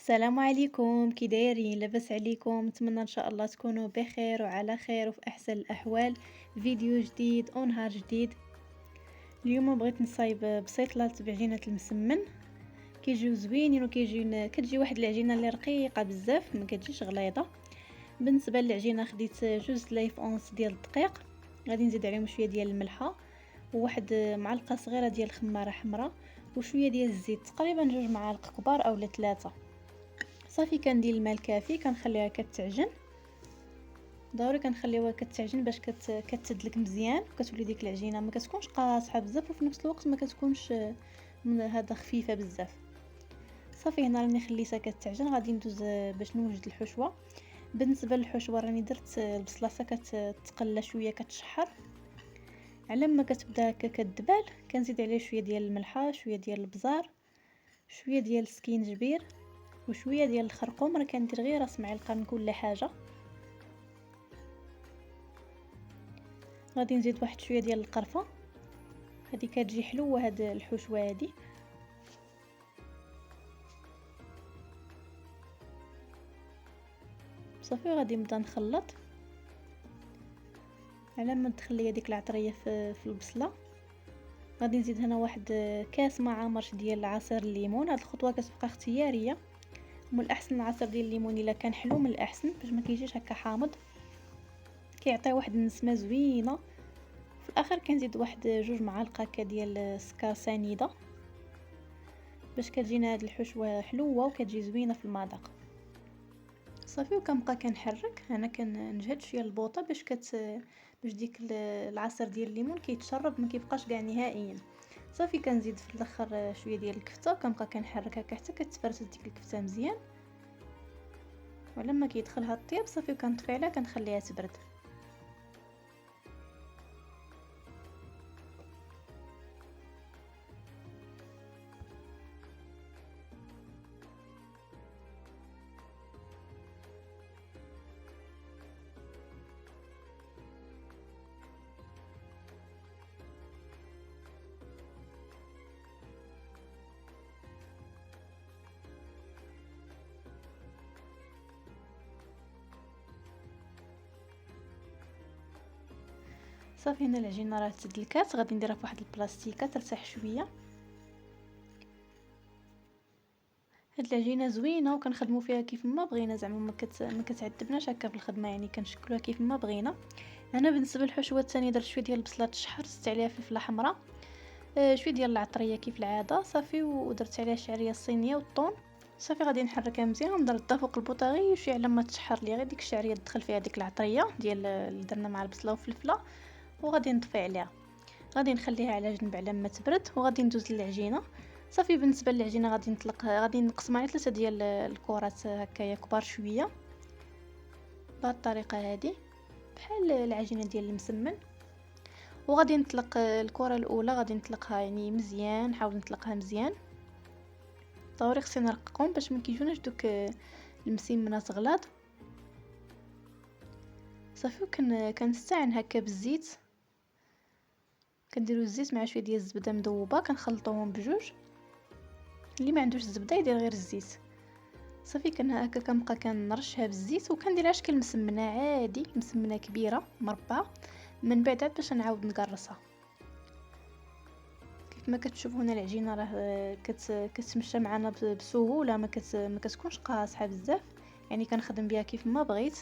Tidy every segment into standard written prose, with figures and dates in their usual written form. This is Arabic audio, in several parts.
السلام عليكم، كي دايرين؟ لاباس عليكم؟ نتمنى ان شاء الله تكونوا بخير وعلى خير وفي احسن الاحوال. فيديو جديد ونهار جديد. اليوم بغيت نصايب بسيطلات بعجينه المسمن. كيجيو زوينين كتجي واحد العجينه اللي رقيقه بزاف، ما كتجيش غليظه. بالنسبه للعجينه خديت جوج لايف اونس ديال الدقيق، غادي نزيد عليهم شويه ديال الملحه وواحد معلقه صغيره ديال الخماره حمراء وشويه ديال الزيت، تقريبا جوج معالق كبار اولا ثلاثه. صافي كندير الماء الكافي، كنخليها كتعجن. ضروري كنخليوها كتعجن باش كتدلك مزيان وكتولي ديك العجينه ما كتكونش قاصحه بزاف وفي نفس الوقت ما كتكونش من هذا خفيفه بزاف. صافي هنا راني خليتها كتعجن، غادي ندوز باش نوجد الحشوه. بالنسبه للحشوه راني درت البصلاصه كتقلى شويه كتشحر. على ما كتبدا هكا كدبال كنزيد عليه شويه ديال الملحه، شويه ديال البزار، شويه ديال السكينجبير وشويه ديال الخرقوم. راه كندير غير راس معلقه من كل حاجه. غادي نزيد واحد شويه ديال القرفه، هذه كتجي حلوه هاد الحشوه هذه. صافي غادي نبدا نخلط على ما تدخل ليا ديك العطريه في البصله. غادي نزيد هنا واحد كاس ما عامرش ديال عصير الليمون. هاد الخطوه كتبقى اختياريه، من الاحسن العصير ديال الليمون الا كان حلو من الاحسن باش ما كيجيش هكا حامض، كيعطي واحد النسمه زوينه. في الاخر كنزيد واحد جوج معالق هكا ديال السكر سنيده باش كتجينا هاد الحشوه حلوه وكتجي زوينه في المذاق. صافي وكنبقى كنحرك، انا كنجهد شويه البوطه باش ديك العصير ديال الليمون كيتشرب ما كيبقاش كاع نهائيا. صافي كنزيد في الاخر شويه ديال الكفته وكنبقى كنحرك هكا حتى كتفرزت ديك الكفته مزيان. ولما كيدخلها الطياب صافي وكنطفي عليها كنخليها تبرد. صافي هنا العجينه راه تدلكات، غادي نديرها في واحد البلاستيكه ترتاح شويه. هاد العجينه زوينه وكنخدموا فيها كيف ما بغينا، زعما ما كتعذبناش هكا في الخدمه، يعني كنشكلوها كيف ما بغينا. انا بالنسبه للحشوه الثانيه درت شويه ديال البصله تشحر، زدت عليها فلفله حمراء، شويه ديال العطريه كيف العاده صافي، ودرت عليها الشعريه الصينيه والثوم. صافي غادي نحركها مزيان ونضربها فوق البوطه شويه على ما تشحر لي غير ديك الشعريه تدخل فيها ديك العطريه ديال اللي درنا مع البصله والفلفله. وغادي نطفي عليها، غادي نخليها على جنب على ما تبرد وغادي ندوز للعجينه. صافي بالنسبه للعجينه غادي نقسمها على 3 ديال الكرات هكايا كبار شويه بهذه الطريقه هذه، بحال العجينه ديال المسمن. وغادي نطلق الكره الاولى، غادي نطلقها يعني مزيان، نحاول نطلقها مزيان. ضروري خصني نرققهم باش ما كيجوناش دوك المسمنات غلاظ. صافي كنستعن هكا بالزيت، كنديروا الزيت مع شويه ديال الزبده مذوبه كنخلطوهم بجوج. اللي ما عندوش الزبده يدير غير الزيت. صافي هكا كنبقى كنرشها بالزيت وكنديرها شكل مسمنه عادي، مسمنه كبيره مربعه. من بعد عاد باش نعاود نقرصها. كيف ما كتشوفوا هنا العجينه راه كتمشى معنا بسهوله، ما كتكونش قاصحه بزاف، يعني كنخدم بها كيف ما بغيت.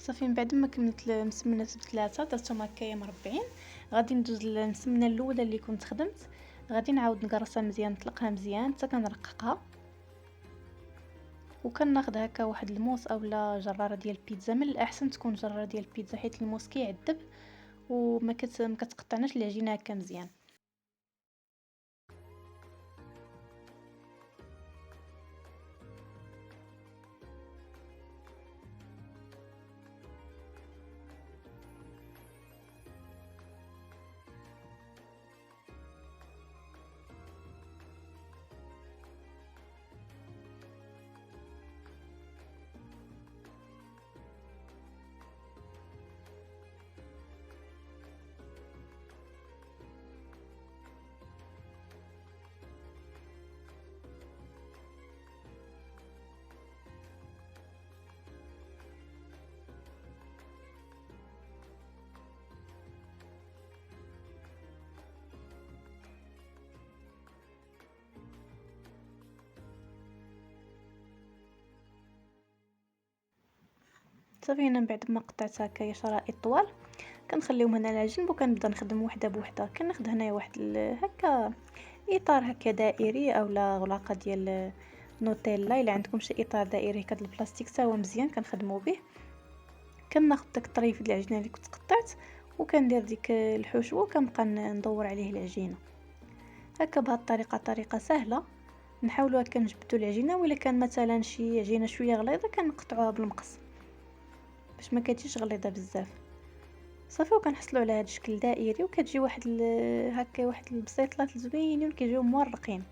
صافي من بعد ما كملت مسمنات ب3 درتهم هكايا مربعين. غادي ندوز للمسمنه الاولى اللي كنت خدمت، غادي نعاود نقرصها مزيان نطلقها مزيان حتى كنرققها، وكناخذ هكا واحد الموس اولا جراره ديال البيتزا. من الاحسن تكون جراره ديال البيتزا حيت الموس كيعذب وما كتقطعناش العجينه هكا مزيان. صافي هنا من بعد ما قطعت هكايا شرائط طوال كنخليهم هنا على جنب، وكنبدا نخدم وحده بوحده. كناخذ هنايا واحد هكا اطار هكا دائري اولا غلاقه ديال نوتيلا. الا عندكم شي اطار دائري هكا ديال البلاستيك حتى هو مزيان كنخدموا به. كناخذ داك الطريف ديال العجينه اللي كنت قطعت وكندير ديك الحشوه وكنبقى ندور عليه العجينه هكا بهذه الطريقه. طريقه سهله. نحاولوا هكا نجبدوا العجينه، ولا كان مثلا شي عجينه شويه غليظه كنقطعوها بالمقص باش ما كتجيش غليظه بزاف. صافي وكنحصلوا على هذا الشكل دائري، وكتجي واحد هكا واحد البسيطلات زوينين كيجيو مورقين.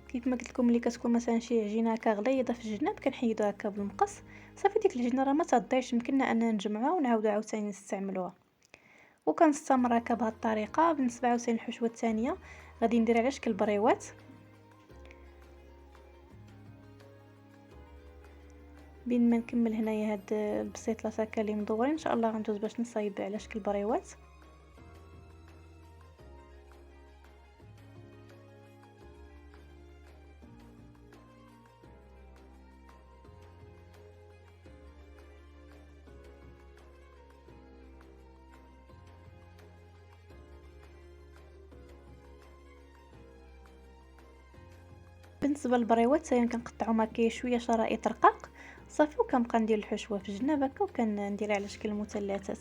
كيف ما قلت لكم ملي كتكون مثلا شي عجينه هكا غليظه في الجناب كنحيدوها هكا بالمقص. صافي ديك العجينه راه ما تضيعش، يمكننا اننا نجمعوها ونعاودو عاوتاني نستعملوها. وكنستمر هكا بهذه الطريقه. بالنسبه عاوتاني الحشوه الثانيه غادي ندير على شكل بريوات. بين ما نكمل هنايا هاد البسيطلات هكا اللي مدورين ان شاء الله غندوز باش نصايب على شكل بريوات. بالنسبه للبريوات يعني كنقطعهم هكا شويه شرائط رقاق صافي، وكنبقى ندير الحشوه في الجناب هكا وكنديرها على شكل مثلثات.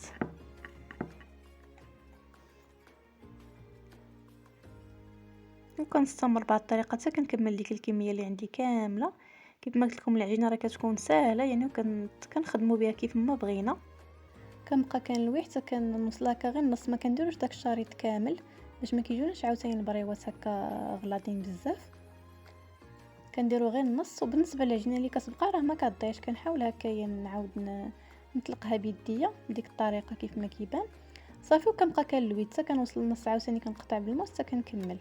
وكنستمر بهذه الطريقه حتى كنكمل ديك الكميه اللي عندي كامله. كيف ما قلت لكم العجينه راه كتكون ساهله يعني كنخدموا بها كيف ما بغينا. كنبقى كنلوي حتى كنوصلها غير النص، ما كنديروش داك الشريط كامل باش ما كيجوناش عاوتاني البريوات هكا غلاضين بزاف. كنديرو غير النص. وبالنسبه للعجينه اللي كتبقى راه ما كضيعش، كنحاول هكايا نعاود نطلقها بيديا بديك الطريقه كيف ما كيبان. صافي وكنبقى كنلوي حتى كنوصل للنص عاوتاني كنقطع بالموس حتى كنكمل.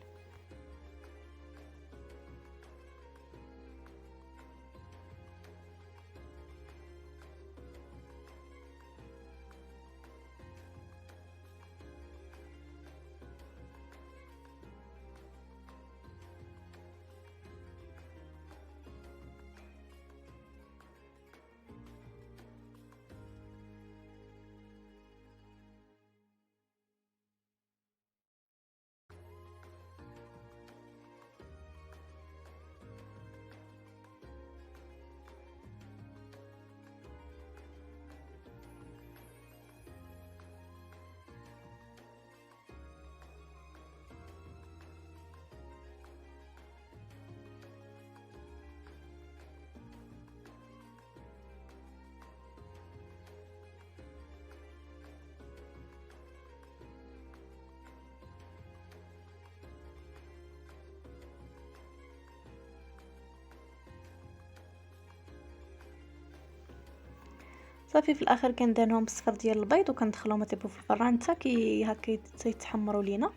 صافي في الاخر كندهنهم بالصفر ديال البيض وكندخلهم يطيبوا في الفران حتى هكا يتحمروا لينا.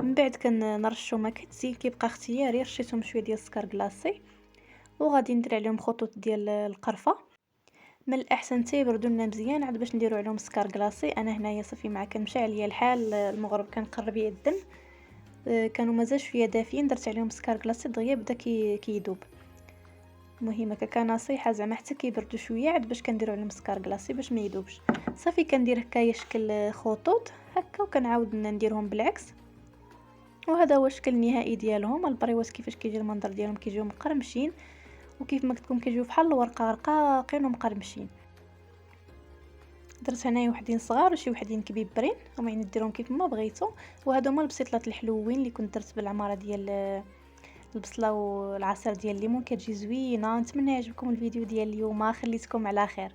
من بعد كنرشوا ما كتزين كيبقى اختياري، رشيتهم شويه ديال السكر كلاصي وغادي ندير عليهم خطوط ديال القرفه. من الاحسن تيبردوا لنا مزيان عاد باش نديروا عليهم سكر كلاصي. انا هنايا صافي مع كنمشي عليا الحال المغرب كنقرب يأذن كانوا مازال شويه دافيين، درت عليهم سكر كلاصي دغيا بدا كيذوب. المهم هكا كنصيحه زعما حتى كيبردوا شويه عاد باش كنديروا عليهم سكر كلاصي باش ما يذوبش. صافي كندير هكايا شكل خطوط هكا وكنعاود نديرهم بالعكس. وهذا هو الشكل النهائي ديالهم. البريوات كيفاش كيجي المنظر ديالهم كيجيو مقرمشين، وكيف ما قلت لكم كيجيو بحال الورقه رقاقين ومقرمشين. درت هنايا وحدين صغار وشي وحدين كبيبرين، هما يعني ديرهم كيف ما بغيتو. وهادو هما البسيطلات الحلوين اللي كنت درت بالعماره ديال البصله والعصير ديال الليمون، كتجي زوينه. نتمنى يعجبكم الفيديو ديال اليوم، خليتكم على خير.